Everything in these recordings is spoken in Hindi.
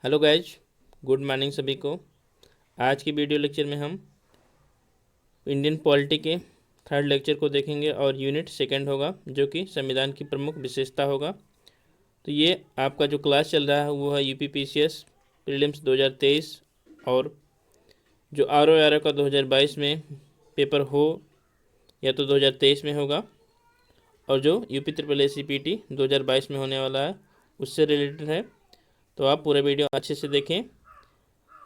हेलो गाइज, गुड मॉर्निंग सभी को। आज की वीडियो लेक्चर में हम इंडियन पॉलिटी के थर्ड लेक्चर को देखेंगे और यूनिट सेकंड होगा जो कि संविधान की प्रमुख विशेषता होगा। तो ये आपका जो क्लास चल रहा है वो है यूपीपीसीएस प्रीलिम्स 2023 और जो आर का 2022 में पेपर हो या तो 2023 में होगा और जो यूपी ट्रिपल एस CPT 2022 में होने वाला है उससे रिलेटेड है। तो आप पूरा वीडियो अच्छे से देखें।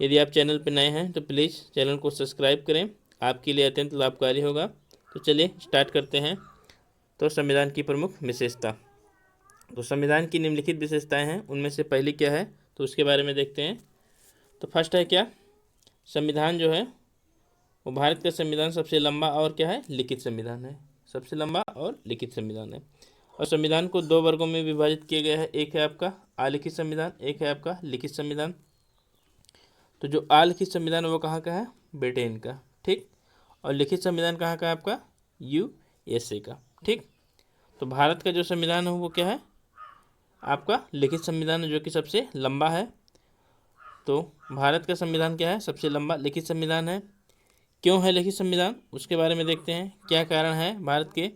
यदि आप चैनल पर नए हैं तो प्लीज़ चैनल को सब्सक्राइब करें, आपके लिए अत्यंत लाभकारी होगा। तो चलिए स्टार्ट करते हैं। तो संविधान की प्रमुख विशेषता, तो संविधान की निम्नलिखित विशेषताएं हैं, उनमें से पहली क्या है तो उसके बारे में देखते हैं। तो फर्स्ट है क्या, संविधान जो है वो भारत का संविधान सबसे लंबा और क्या है लिखित संविधान है, सबसे लंबा और लिखित संविधान है। और संविधान को दो वर्गों में विभाजित किया गया है, एक है आपका अलिखित संविधान, एक है आपका लिखित संविधान। तो जो अलिखित संविधान वो कहाँ का है, ब्रिटेन का, ठीक। और लिखित संविधान कहाँ का है आपका, USA का, ठीक। तो भारत का जो संविधान है वो क्या है आपका लिखित संविधान है जो कि सबसे लंबा है। तो भारत का संविधान क्या है, सबसे लंबा लिखित संविधान है। क्यों है लिखित संविधान उसके बारे में देखते हैं, क्या कारण है भारत के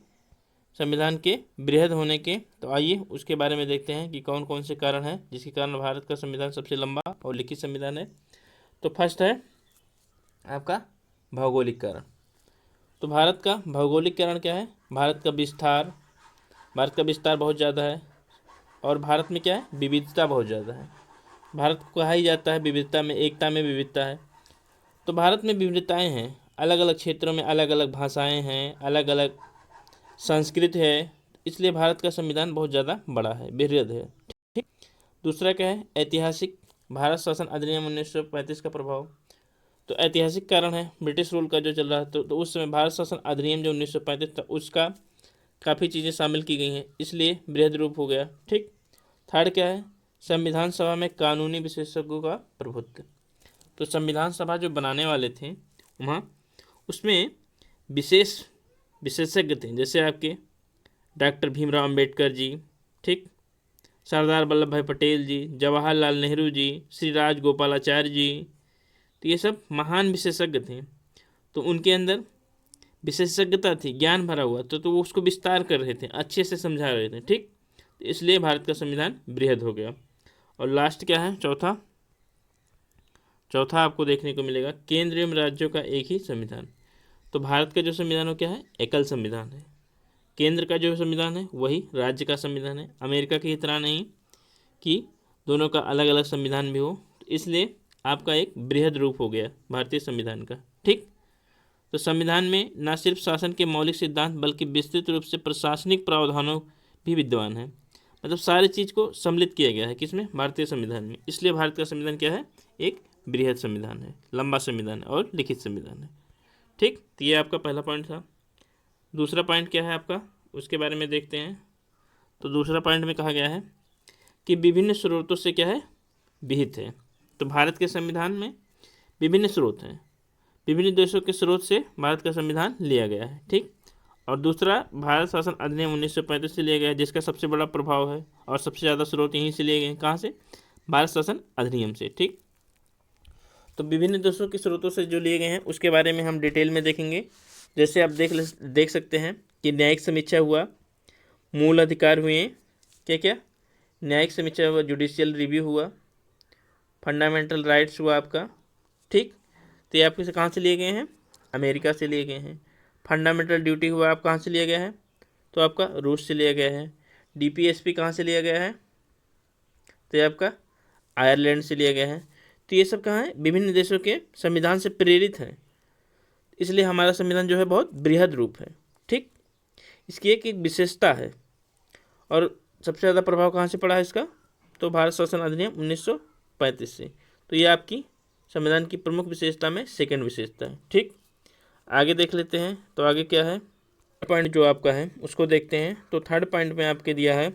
संविधान के बृहद होने के। तो आइए उसके बारे में देखते हैं कि कौन कौन से कारण हैं जिसके कारण भारत का संविधान सबसे लंबा और लिखित संविधान है। तो फर्स्ट है आपका भौगोलिक कारण। तो भारत का भौगोलिक कारण क्या है, भारत का विस्तार बहुत ज़्यादा है और भारत में क्या है विविधता बहुत ज़्यादा है। भारत को कहा ही जाता है विविधता में एकता में विविधता है। तो भारत में विविधताएं हैं, अलग अलग क्षेत्रों में अलग अलग भाषाएं हैं, अलग अलग संस्कृति है, इसलिए भारत का संविधान बहुत ज़्यादा बड़ा है, बृहद है, ठीक। दूसरा क्या है ऐतिहासिक, भारत शासन अधिनियम 1935 का प्रभाव। तो ऐतिहासिक कारण है ब्रिटिश रूल का जो चल रहा है, तो उस समय भारत शासन अधिनियम जो 1935 था उसका काफ़ी चीज़ें शामिल की गई हैं, इसलिए बृहद रूप हो गया, ठीक। थर्ड क्या है, संविधान सभा में कानूनी विशेषज्ञों का प्रभुत्व। तो संविधान सभा जो बनाने वाले थे वहाँ उसमें विशेष विशेषज्ञ थे, जैसे आपके डॉक्टर भीमराव अंबेडकर जी, ठीक, सरदार वल्लभ भाई पटेल जी, जवाहरलाल नेहरू जी, श्री राजगोपालाचार्य जी। तो ये सब महान विशेषज्ञ थे, तो उनके अंदर विशेषज्ञता थी, ज्ञान भरा हुआ, तो वो उसको विस्तार कर रहे थे, अच्छे से समझा रहे थे, ठीक। तो इसलिए भारत का संविधान बृहद हो गया। और लास्ट क्या है चौथा, चौथा आपको देखने को मिलेगा केंद्र एवं राज्यों का एक ही संविधान। तो भारत का जो संविधान हो क्या है एकल संविधान है, केंद्र का जो संविधान है वही राज्य का संविधान है। अमेरिका की तरह नहीं कि दोनों का अलग अलग संविधान भी हो, तो इसलिए आपका एक बृहद रूप हो गया भारतीय संविधान का, ठीक। तो संविधान में न सिर्फ शासन के मौलिक सिद्धांत बल्कि विस्तृत रूप से प्रशासनिक प्रावधानों भी विद्यमान है, मतलब सारी चीज़ को सम्मिलित किया गया है किसमें, भारतीय संविधान में। इसलिए भारत का संविधान क्या है, एक बृहद संविधान है, लंबा संविधान है और लिखित संविधान है, ठीक। तो ये आपका पहला पॉइंट था। दूसरा पॉइंट क्या है आपका उसके बारे में देखते हैं। तो दूसरा पॉइंट में कहा गया है कि विभिन्न स्रोतों से क्या है विहित है। तो भारत के संविधान में विभिन्न स्रोत हैं, विभिन्न देशों के स्रोत से भारत का संविधान लिया गया है, ठीक। और दूसरा भारत शासन अधिनियम 1935 से लिया गया है जिसका सबसे बड़ा प्रभाव है और सबसे ज़्यादा स्रोत यहीं से लिए गए हैं, कहाँ से, भारत शासन अधिनियम से, ठीक। तो विभिन्न देशों के स्रोतों से जो लिए गए हैं उसके बारे में हम डिटेल में देखेंगे। जैसे आप देख सकते हैं कि न्यायिक समीक्षा हुआ, मूल अधिकार हुए, क्या क्या, न्यायिक समीक्षा हुआ, जुडिशियल रिव्यू हुआ, फंडामेंटल राइट्स हुआ आपका, ठीक। तो ये आपके कहाँ से लिए गए हैं, अमेरिका से लिए गए हैं। फंडामेंटल ड्यूटी हुआ आप कहाँ से लिया गया है, तो आपका रूस से लिया गया है। DPSP कहाँ से लिया गया है, तो ये आपका आयरलैंड से लिया गया है। तो ये सब कहाँ है, विभिन्न देशों के संविधान से प्रेरित हैं, इसलिए हमारा संविधान जो है बहुत बृहद रूप है, ठीक। इसकी एक विशेषता है। और सबसे ज़्यादा प्रभाव कहाँ से पड़ा है इसका, तो भारत शासन अधिनियम 1935 से। तो ये आपकी संविधान की प्रमुख विशेषता में सेकंड विशेषता है, ठीक। आगे देख लेते हैं। तो आगे क्या है पॉइंट जो आपका है उसको देखते हैं। तो थर्ड पॉइंट में आपके दिया है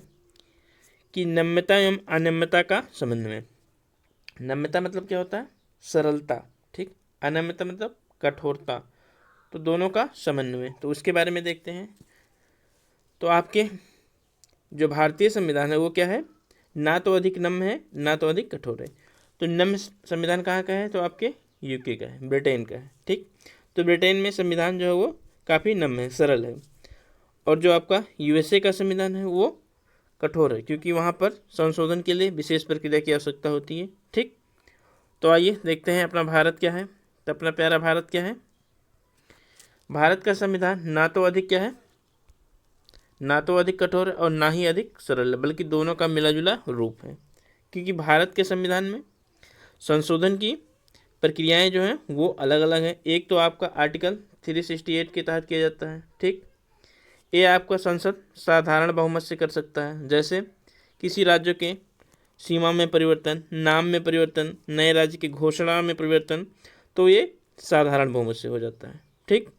कि नम्यता एवं अनम्यता का समन्वय। नम्यता मतलब क्या होता है, सरलता, ठीक। अनम्यता मतलब कठोरता, तो दोनों का समन्वय, तो उसके बारे में देखते हैं। तो आपके जो भारतीय संविधान है वो क्या है, ना तो अधिक नम्य है ना तो अधिक कठोर है। तो नम्य संविधान कहाँ का है, तो आपके यूके का है, ब्रिटेन का है। ठीक, तो ब्रिटेन में संविधान जो है वो काफ़ी नम्य है, सरल है। और जो आपका यूएसए का संविधान है वो कठोर है, क्योंकि वहाँ पर संशोधन के लिए विशेष प्रक्रिया की आवश्यकता होती है। ठीक, तो आइए देखते हैं अपना भारत क्या है। तो अपना प्यारा भारत क्या है, भारत का संविधान ना तो अधिक क्या है, ना तो अधिक कठोर है और ना ही अधिक सरल है, बल्कि दोनों का मिला जुला रूप है। क्योंकि भारत के संविधान में संशोधन की प्रक्रियाएं जो हैं वो अलग अलग हैं। एक तो आपका आर्टिकल 368 के तहत किया जाता है। ठीक, ये आपका संसद साधारण बहुमत से कर सकता है, जैसे किसी राज्य के सीमा में परिवर्तन, नाम में परिवर्तन, नए राज्य की घोषणा में परिवर्तन, तो ये साधारण बहुमत से हो जाता है। ठीक,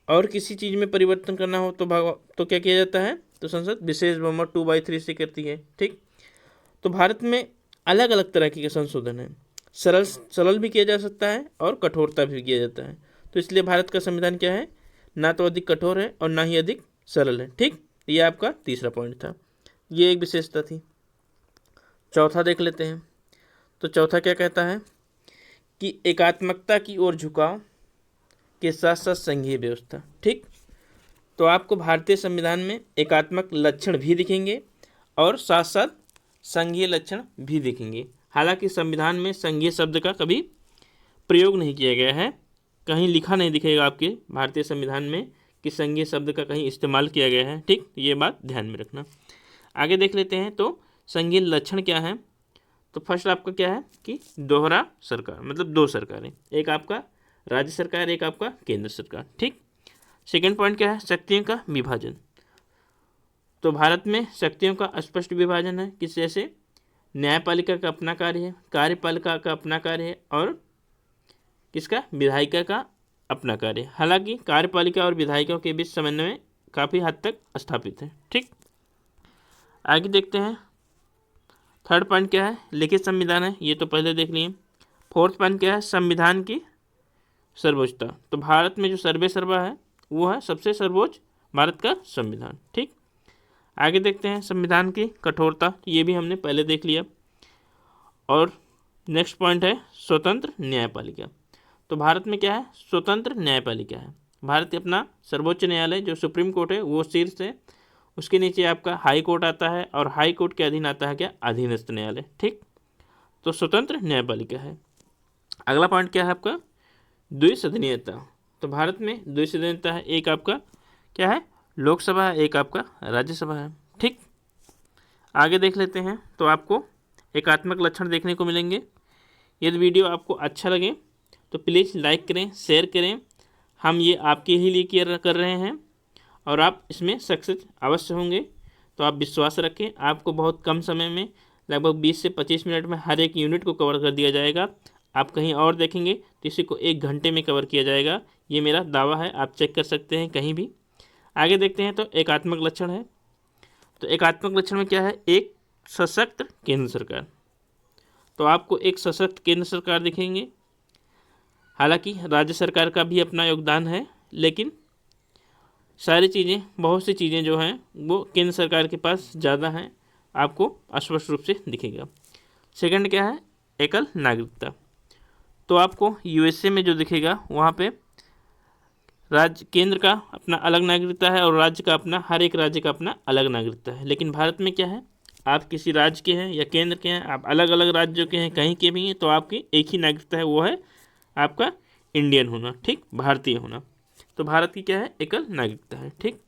और किसी चीज़ में परिवर्तन करना हो तो क्या किया जाता है, तो संसद विशेष बहुमत 2/3 से करती है। ठीक, तो भारत में अलग अलग तरह के संशोधन हैं, सरल भी किया जा सकता है और कठोरता भी किया जाता है। तो इसलिए भारत का संविधान क्या है, ना तो अधिक कठोर है और ना ही अधिक सरल है। ठीक, ये आपका तीसरा पॉइंट था, ये एक विशेषता थी। चौथा देख लेते हैं। तो चौथा क्या कहता है कि एकात्मकता की ओर झुकाव के साथ साथ संघीय व्यवस्था। ठीक, तो आपको भारतीय संविधान में एकात्मक लक्षण भी दिखेंगे और साथ साथ संघीय लक्षण भी दिखेंगे। हालांकि संविधान में संघीय शब्द का कभी प्रयोग नहीं किया गया है, कहीं लिखा नहीं दिखेगा आपके भारतीय संविधान में कि संघीय शब्द का कहीं इस्तेमाल किया गया है। ठीक, ये बात ध्यान में रखना। आगे देख लेते हैं। तो संघीय लक्षण क्या है, तो फर्स्ट आपका क्या है कि दोहरा सरकार, मतलब दो सरकारें, एक आपका राज्य सरकार, एक आपका केंद्र सरकार। ठीक, सेकंड पॉइंट क्या है, शक्तियों का विभाजन। तो भारत में शक्तियों का स्पष्ट विभाजन है, किस जैसे न्यायपालिका का अपना कार्य है, कार्यपालिका का अपना कार्य है और किसका, विधायिका का अपना कार्य है। हालांकि कार्यपालिका और विधायिकाओं के बीच समन्वय काफ़ी हद तक स्थापित है। ठीक, आगे देखते हैं। थर्ड पॉइंट क्या है, लिखित संविधान है, ये तो पहले देख लिए। फोर्थ पॉइंट क्या है, संविधान की सर्वोच्चता। तो भारत में जो सर्वे सर्वा है वो है सबसे सर्वोच्च भारत का संविधान। ठीक, आगे देखते हैं संविधान की कठोरता, ये भी हमने पहले देख लिया। और नेक्स्ट पॉइंट है स्वतंत्र न्यायपालिका। तो भारत में क्या है, स्वतंत्र न्यायपालिका है। भारत के अपना सर्वोच्च न्यायालय जो सुप्रीम कोर्ट है वो शीर्ष है, उसके नीचे आपका हाई कोर्ट आता है और हाई कोर्ट के अधीन आता है क्या, अधीनस्थ न्यायालय। ठीक, तो स्वतंत्र न्यायपालिका है। अगला पॉइंट क्या है आपका, द्विसदनीयता। तो भारत में द्विसदनीयता है, एक आपका क्या है, लोकसभा है, एक आपका राज्यसभा है। ठीक, आगे देख लेते हैं। तो आपको एकात्मक लक्षण देखने को मिलेंगे। यदि वीडियो आपको अच्छा लगे तो प्लीज़ लाइक करें, शेयर करें। हम ये आपके ही लिए कर रहे हैं और आप इसमें सक्सेस अवश्य होंगे। तो आप विश्वास रखें, आपको बहुत कम समय में लगभग 20 से 25 मिनट में हर एक यूनिट को कवर कर दिया जाएगा। आप कहीं और देखेंगे तो इसी को 1 घंटे में कवर किया जाएगा, ये मेरा दावा है, आप चेक कर सकते हैं कहीं भी। आगे देखते हैं। तो एकात्मक लक्षण है, तो एकात्मक लक्षण में क्या है, एक सशक्त केंद्र सरकार। तो आपको एक सशक्त केंद्र सरकार दिखेंगे। हालांकि राज्य सरकार का भी अपना योगदान है, लेकिन सारी चीज़ें, बहुत सी चीज़ें जो हैं वो केंद्र सरकार के पास ज़्यादा हैं, आपको स्पष्ट रूप से दिखेगा। सेकंड क्या है, एकल नागरिकता। तो आपको यूएसए में जो दिखेगा वहाँ पे राज्य, केंद्र का अपना अलग नागरिकता है और राज्य का अपना, हर एक राज्य का अपना अलग नागरिकता है। लेकिन भारत में क्या है, आप किसी राज्य के हैं या केंद्र के हैं, आप अलग अलग राज्यों के हैं, कहीं के भी हैं, तो आपकी एक ही नागरिकता है, वो है आपका इंडियन होना। ठीक, भारतीय होना। तो भारत की क्या है, एकल नागरिकता है। ठीक,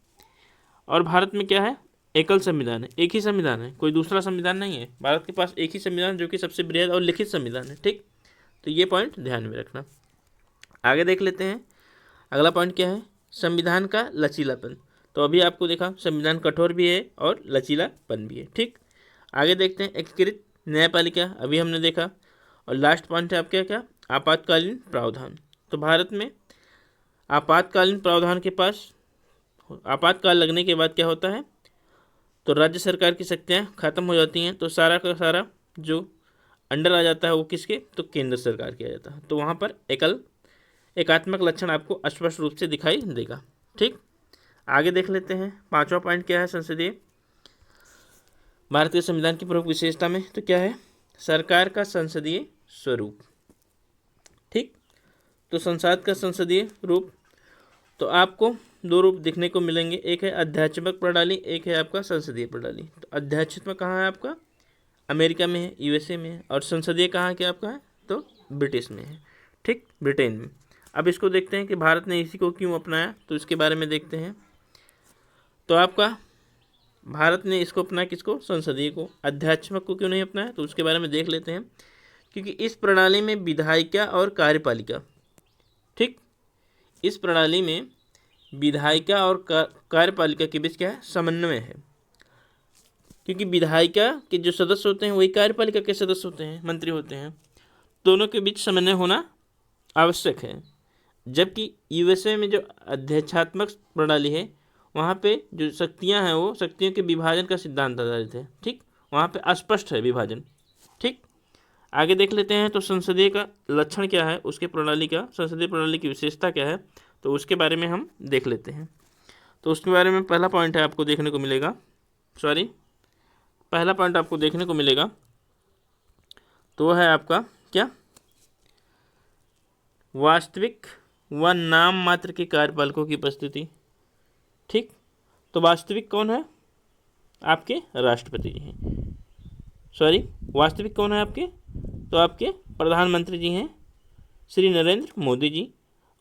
और भारत में क्या है, एकल संविधान है, एक ही संविधान है, कोई दूसरा संविधान नहीं है। भारत के पास एक ही संविधान जो कि सबसे बृहद और लिखित संविधान है। ठीक, तो ये पॉइंट ध्यान में रखना। आगे देख लेते हैं। अगला पॉइंट क्या है, संविधान का लचीलापन। तो अभी आपको देखा संविधान कठोर भी है और लचीलापन भी है। ठीक, आगे देखते हैं। एकीकृत न्यायपालिका, अभी हमने देखा। और लास्ट पॉइंट है आपका क्या, आपातकालीन प्रावधान। तो भारत में आपातकालीन प्रावधान के पास, आपातकाल लगने के बाद क्या होता है, तो राज्य सरकार की शक्तियाँ खत्म हो जाती हैं, तो सारा का सारा जो अंडर आ जाता है वो किसके, तो केंद्र सरकार किया जाता है। तो वहाँ पर एकात्मक लक्षण आपको स्पष्ट रूप से दिखाई देगा। ठीक, आगे देख लेते हैं। 5वां पॉइंट क्या है, संसदीय भारतीय संविधान की प्रमुख विशेषता में, तो क्या है, सरकार का संसदीय स्वरूप। ठीक, तो संसद का संसदीय रूप, तो आपको दो रूप दिखने को मिलेंगे, एक है अध्यात्मक प्रणाली, एक है आपका संसदीय प्रणाली। तो अध्यात्मक कहाँ है आपका, अमेरिका में है, यूएसए में है, और संसदीय कहाँ क्या आपका है, तो ब्रिटिश में है। ठीक, ब्रिटेन में। अब इसको देखते हैं कि भारत ने इसी को क्यों अपनाया, तो इसके बारे में देखते हैं। तो आपका भारत ने इसको अपनाया, किसको, संसदीय को। अध्यात्मक को क्यों नहीं अपनाया, तो उसके बारे में देख लेते हैं। क्योंकि इस प्रणाली में विधायिका और कार्यपालिका, ठीक, इस प्रणाली में विधायिका और कार्यपालिका के बीच क्या है, समन्वय है। क्योंकि विधायिका के जो सदस्य होते हैं वही कार्यपालिका के सदस्य होते हैं, मंत्री होते हैं, दोनों के बीच समन्वय होना आवश्यक है। जबकि यूएसए में जो अध्यक्षात्मक प्रणाली है वहाँ पे जो शक्तियाँ हैं वो शक्तियों के विभाजन का सिद्धांत आधारित है। ठीक, वहाँ पे अस्पष्ट है विभाजन। ठीक, आगे देख लेते हैं। तो संसदीय का लक्षण क्या है, उसके प्रणाली का, संसदीय प्रणाली की विशेषता क्या है, तो उसके बारे में हम देख लेते हैं। तो उसके बारे में पहला पॉइंट है आपको देखने को मिलेगा, पहला पॉइंट आपको देखने को मिलेगा तो है आपका क्या, वास्तविक व नाम मात्र के कार्यपालकों की उपस्थिति। ठीक, तो वास्तविक कौन है, आपके राष्ट्रपति जी हैं, वास्तविक कौन है आपके, तो आपके प्रधानमंत्री जी हैं, श्री नरेंद्र मोदी जी।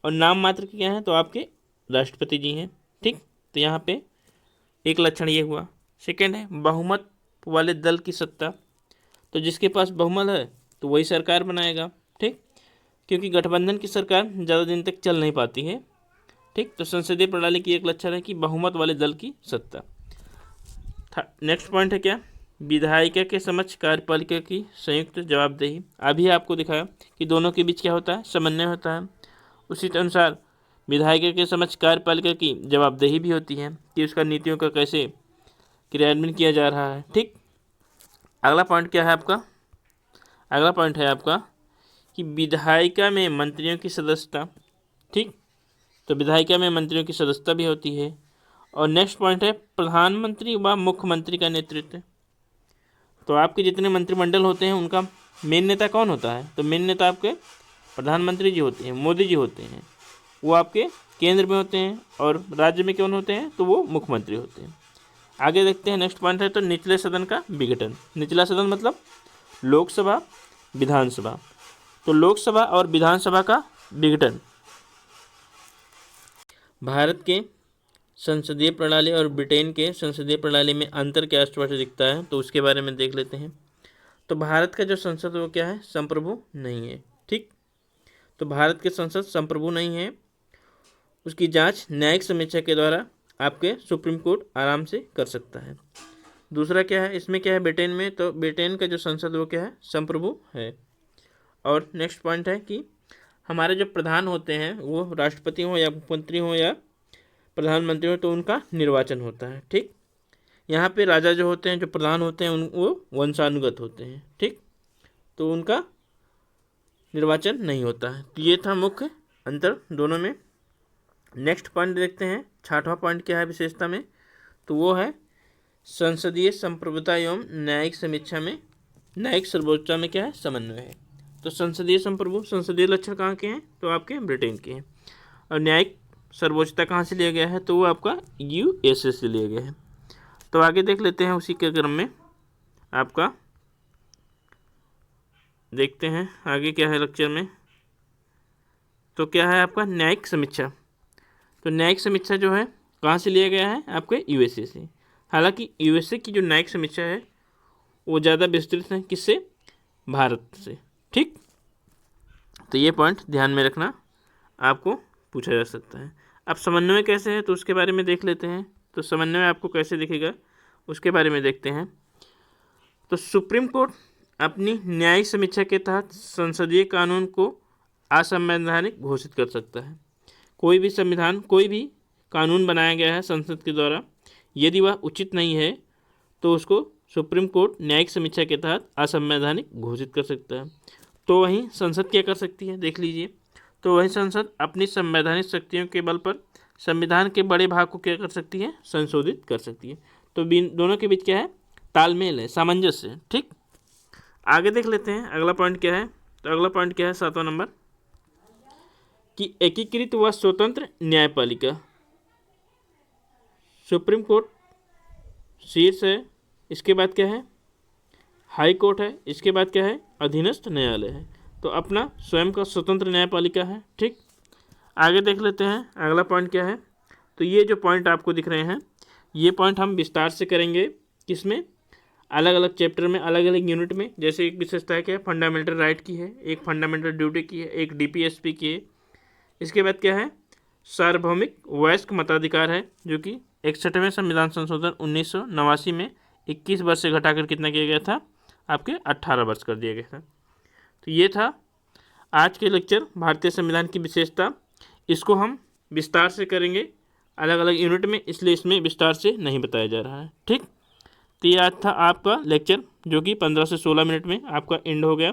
और नाम मात्र के क्या हैं, तो आपके राष्ट्रपति जी हैं। ठीक, तो यहाँ पे एक लक्षण ये हुआ। सेकेंड है बहुमत वाले दल की सत्ता, तो जिसके पास बहुमत है तो वही सरकार बनाएगा। ठीक, क्योंकि गठबंधन की सरकार ज़्यादा दिन तक चल नहीं पाती है। ठीक, तो संसदीय प्रणाली की एक लक्षण है कि बहुमत वाले दल की सत्ता। नेक्स्ट पॉइंट है क्या, विधायिका के समक्ष कार्यपालिका की संयुक्त जवाबदेही। अभी आपको दिखाया कि दोनों के बीच क्या होता है, समन्वय होता है। उसी के अनुसार विधायिका के समक्ष कार्यपालिका की जवाबदेही भी होती है कि उसका नीतियों का कैसे क्रियान्वयन किया जा रहा है। ठीक, अगला पॉइंट क्या है आपका, अगला पॉइंट है आपका कि विधायिका में मंत्रियों की सदस्यता। ठीक, तो विधायिका में मंत्रियों की सदस्यता भी होती है। और नेक्स्ट पॉइंट है प्रधानमंत्री व मुख्यमंत्री का नेतृत्व। तो आपके जितने मंत्रिमंडल होते हैं उनका मेन नेता कौन होता है, तो मेन नेता आपके प्रधानमंत्री जी होते हैं, मोदी जी होते हैं, वो आपके केंद्र में होते हैं। और राज्य में कौन होते हैं, तो वो मुख्यमंत्री होते हैं। आगे देखते हैं, नेक्स्ट पॉइंट है तो निचले सदन का विघटन। निचला सदन मतलब लोकसभा, विधानसभा। तो लोकसभा और विधानसभा का विघटन। भारत के संसदीय प्रणाली और ब्रिटेन के संसदीय प्रणाली में अंतर क्या स्पष्ट दिखता है, तो उसके बारे में देख लेते हैं। तो भारत का जो संसद वो क्या है, संप्रभु नहीं है। ठीक, तो भारत के संसद संप्रभु नहीं है। उसकी जांच न्यायिक समीक्षा के द्वारा आपके सुप्रीम कोर्ट आराम से कर सकता है। दूसरा क्या है, इसमें क्या है ब्रिटेन में, तो ब्रिटेन का जो संसद वो क्या है, संप्रभु है। और नेक्स्ट पॉइंट है कि हमारे जो प्रधान होते हैं वो राष्ट्रपति हो या मुख्यमंत्री हो या प्रधानमंत्री हो, तो उनका निर्वाचन होता है। ठीक, यहाँ पे राजा जो होते हैं, जो प्रधान होते हैं, वो वंशानुगत होते हैं। ठीक, तो उनका निर्वाचन नहीं होता है। तो ये था मुख्य अंतर दोनों में। नेक्स्ट पॉइंट देखते हैं, छठवां पॉइंट क्या है विशेषता में, तो वो है संसदीय संप्रभुता एवं न्यायिक समीक्षा में, न्यायिक सर्वोच्चता में क्या है, समन्वय है। तो संसदीय संप्रभु, संसदीय लक्षण कहाँ के हैं, तो आपके ब्रिटेन के हैं। और न्यायिक सर्वोच्चता कहाँ से लिया गया है, तो वो आपका यूएसए से लिया गया है। तो आगे देख लेते हैं, उसी के क्रम में आपका देखते हैं आगे क्या है लेक्चर में। तो क्या है आपका न्यायिक समीक्षा। तो न्यायिक समीक्षा जो है कहाँ से लिया गया है, आपके यूएसए से। हालांकि यूएसए की जो न्यायिक समीक्षा है वो ज़्यादा विस्तृत है किससे, भारत से। ठीक, तो ये पॉइंट ध्यान में रखना, आपको पूछा जा सकता है। अब समन्वय कैसे है, तो उसके बारे में देख लेते हैं। तो समन्वय आपको कैसे दिखेगा उसके बारे में देखते हैं। तो सुप्रीम कोर्ट अपनी न्यायिक समीक्षा के तहत संसदीय कानून को असंवैधानिक घोषित कर सकता है। कोई भी संविधान, कोई भी कानून बनाया गया है संसद के द्वारा, यदि वह उचित नहीं है तो उसको सुप्रीम कोर्ट न्यायिक समीक्षा के तहत असंवैधानिक घोषित कर सकता है। तो वहीं संसद क्या कर सकती है, देख लीजिए। तो वहीं संसद अपनी संवैधानिक शक्तियों के बल पर संविधान के बड़े भाग को क्या कर सकती है, संशोधित कर सकती है। तो दोनों के बीच क्या है, तालमेल है, सामंजस्य है। ठीक, आगे देख लेते हैं, अगला पॉइंट क्या है, तो अगला पॉइंट क्या है 7वां नंबर कि एकीकृत व स्वतंत्र न्यायपालिका। सुप्रीम कोर्ट शीर्ष है, इसके बाद क्या है हाई कोर्ट है, इसके बाद क्या है अधीनस्थ न्यायालय है। तो अपना स्वयं का स्वतंत्र न्यायपालिका है। ठीक, आगे देख लेते हैं अगला पॉइंट क्या है। तो ये जो पॉइंट आपको दिख रहे हैं ये पॉइंट हम विस्तार से करेंगे, किसमें अलग अलग चैप्टर में, अलग अलग यूनिट में। जैसे एक विशेषता है क्या फंडामेंटल राइट की है, एक फंडामेंटल ड्यूटी की है, एक डीपीएसपी की है। इसके बाद क्या है सार्वभौमिक वयस्क मताधिकार है, जो कि 61वें संविधान संशोधन 1989 में 21 वर्ष से घटाकर कितना किया गया था, आपके 18 वर्ष कर दिया गया था। तो ये था आज के लेक्चर भारतीय संविधान की विशेषता। इसको हम विस्तार से करेंगे अलग अलग यूनिट में, इसलिए इसमें विस्तार से नहीं बताया जा रहा है। ठीक, तो ये आज था आपका लेक्चर जो कि 15 से 16 मिनट में आपका एंड हो गया।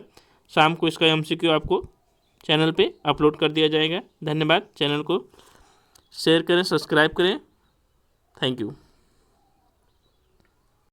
शाम को इसका एमसीक्यू आपको चैनल पे अपलोड कर दिया जाएगा। धन्यवाद। चैनल को शेयर करें, सब्सक्राइब करें। Thank you.